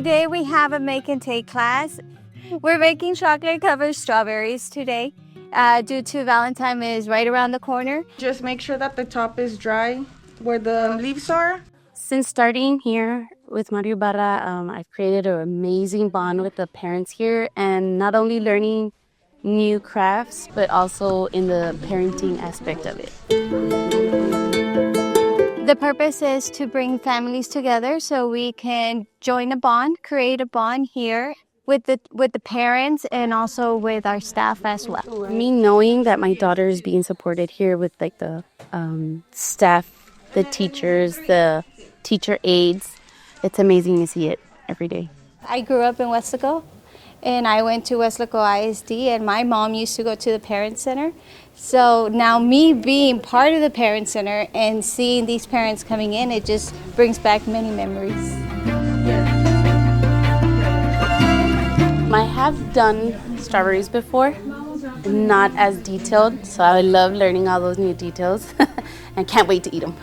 Today we have a make and take class. We're making chocolate covered strawberries today due to Valentine is right around the corner. Just make sure that the top is dry where the leaves are. Since starting here with Mario Ybarra, I've created an amazing bond with the parents here, and not only learning new crafts, but also in the parenting aspect of it. The purpose is to bring families together so we can join a bond, create a bond here with the parents and also with our staff as well. Me knowing that my daughter is being supported here with like the staff, the teachers, the teacher aides, it's amazing to see it every day. I grew up in Weslaco, and I went to Weslaco ISD, and my mom used to go to the Parent Center. So now me being part of the Parent Center and seeing these parents coming in, it just brings back many memories. I have done strawberries before, not as detailed, so I love learning all those new details and can't wait to eat them.